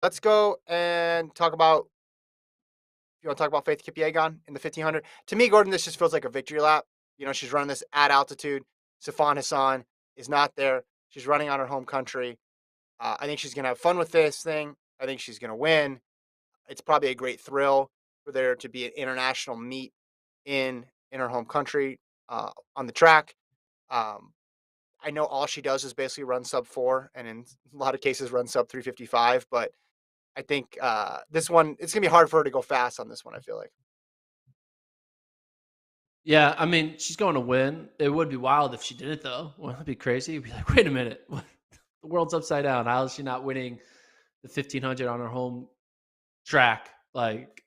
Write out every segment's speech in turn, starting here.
let's go and talk about. You want to talk about Faith Kipyegon in the 1500? To me, Gordon, this just feels like a victory lap. She's running this at altitude. Safan Hassan is not there. She's running on her home country. I think she's going to have fun with this thing. I think she's going to win. It's probably a great thrill for there to be an international meet in her home country on the track. Um, I know all she does is basically run sub 4, and in a lot of cases run sub 355. But I think this one, it's gonna be hard for her to go fast on this one. I feel like. Yeah, I mean, she's going to win. It would be wild if she did it, though. Wouldn't it be crazy? You'd be like, wait a minute, the world's upside down. How is she not winning the 1500 on her home track? Like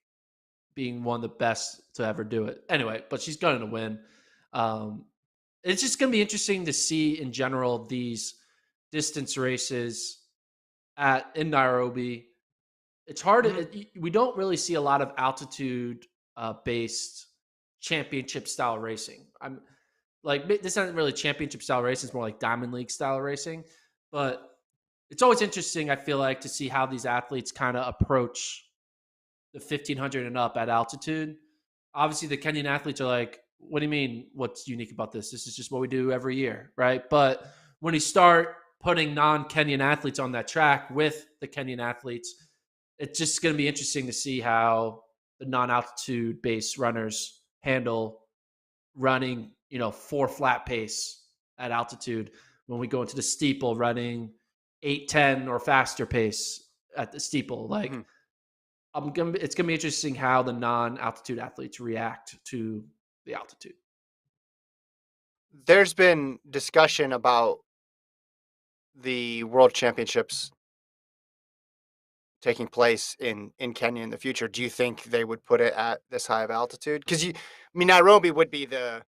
being one of the best to ever do it. Anyway, but she's going to win. Um, it's just going to be interesting to see in general these distance races at in Nairobi. It's hard. Mhm. We don't really see a lot of altitude based championship style racing. I'm like this isn't really championship style racing. It's more like Diamond League style racing. But it's always interesting. I feel like to see how these athletes kind of approach the 1500 and up at altitude. Obviously, the Kenyan athletes are like, "What do you mean? What's unique about this? This is just what we do every year, right?" But when you start putting non-Kenyan athletes on that track with the Kenyan athletes, it's just going to be interesting to see how the non-altitude based runners handle running, 4 flat pace at altitude when we go into the steeple running 8:10 or faster pace at the steeple. Like Mhm. it's gonna be interesting how the non-altitude athletes react to the altitude. There's been discussion about the World Championships taking place in Kenya in the future. Do you think they would put it at this high of altitude? Because Nairobi would be the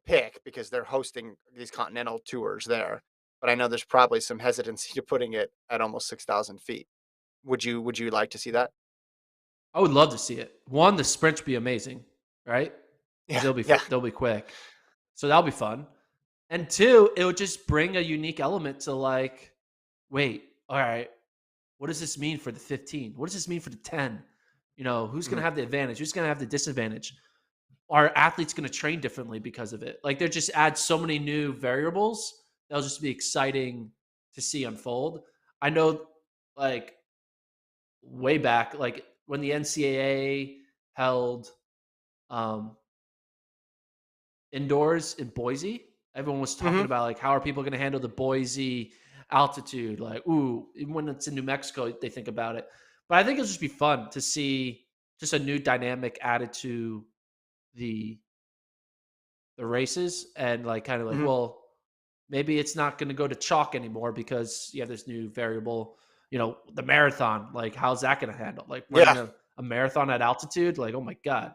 pick because they're hosting these continental tours there. But I know there's probably some hesitancy to putting it at almost 6,000 feet. Would you like to see that? I would love to see it. One, the sprints be amazing, right? Because Yeah, yeah. they'll be quick, so that'll be fun. And two, it would just bring a unique element to like, wait, all right, what does this mean for the 15? What does this mean for the 10? Who's going Mhm. to have the advantage? Who's going to have the disadvantage? Are athletes going to train differently because of it? Like, they just add so many new variables that'll just be exciting to see unfold. I know, like, way back, like when the NCAA held um, indoors in Boise, everyone was talking Mhm. about like how are people going to handle the Boise altitude? Like, ooh, even when it's in New Mexico, they think about it. But I think it'll just be fun to see just a new dynamic added to the the races and like kind of like, Mhm. well, maybe it's not going to go to chalk anymore because you have this new variable. The marathon. Like, how's that going to handle? Like running Yeah. a marathon at altitude? Like, oh my god!